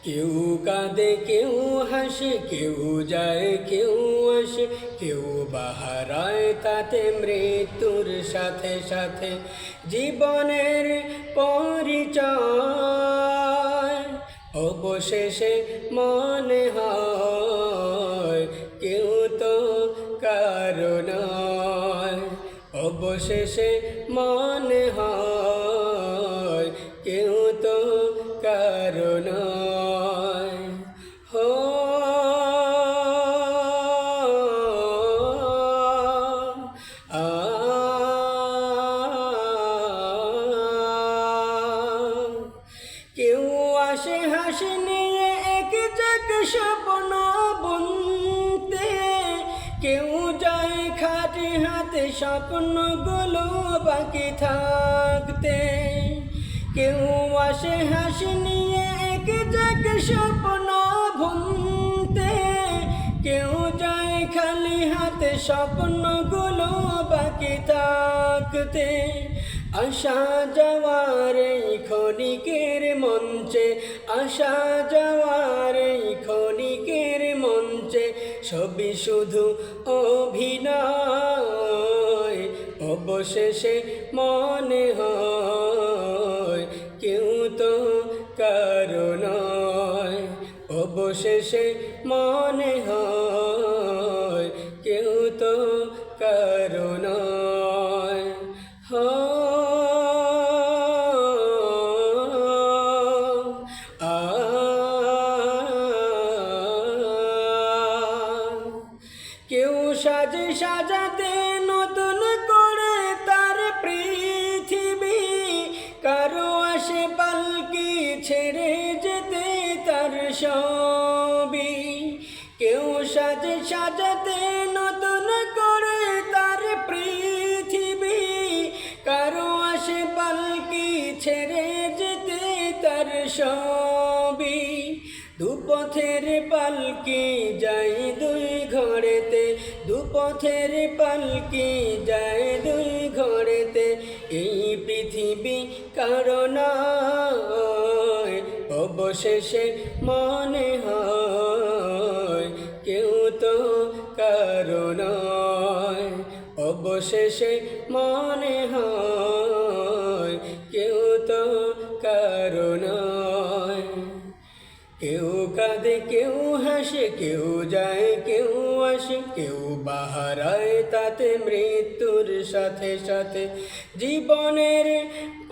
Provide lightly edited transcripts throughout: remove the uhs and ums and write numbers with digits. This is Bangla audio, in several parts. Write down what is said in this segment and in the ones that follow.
কেউ কাঁদে কেউ হাসে, কেউ যায় কেউ আসে, কেউ বাহারায় তাতে মৃত্যুর সাথে সাথে জীবনের পরিচয় অবশেষে মনে হয় কেউ তো কারো নয়। অবশেষে মনে হয় কেউ তো কারো নয়। হো আ কেউ আসে হাসি নিয়ে এক জাগ স্বপ্ন বুনতে, কেউ যায় খাটে হাতে স্বপ্নগুলো বাকি থাকতে। কেউ আসে হাসি নিয়ে এক জাগ স্বপ্ন বুনতে, কেউ যায় খালি হাতে স্বপ্নগুলো বাকি থাকতে। আসা যাওয়ার এই ক্ষণিকের মঞ্চে, আসা যাওয়ার এই ক্ষণিকের মঞ্চে সবই শুধু অভিনয়। অবশেষে মনে হয় কেউ তো কারো নয়। অবশেষে মনে হয় কেউ তো কারো নয়। কেউ সাজে সাজাতে নতুন করে তার পৃথিবী, কারো আসে পালকি ছেড়ে যেতে তার সবই। কেউ সাজে সাজাতে নতুন করে তার পৃথিবী, কারো আসে পালকি ছেড়ে যেতে তার সবই। দুপথের পালকি যাই দুই ঘরেতে, দুপথের পালকি যায় দুই ঘরেতে, এই পৃথিবী কারো নয়। অবশেষে মনে হয় কেউ তো কারো নয়। অবশেষে মনে হয় কেউ তো কারো নয়। কেউ কাঁদে কেউ হাসে, কেউ যায় কেউ আসে, কেউ বাহারায় তাতে মৃত্যুর সাথে সাথে জীবনের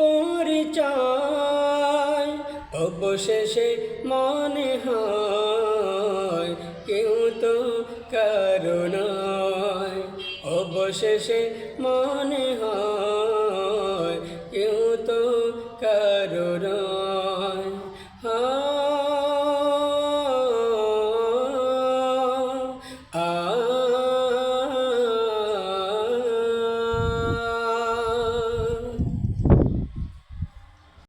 পরিচয়। অবশেষে মনে হয় কেউ তো কারো নয়। অবশেষে মনে হয় কেউ তো কারো নয়।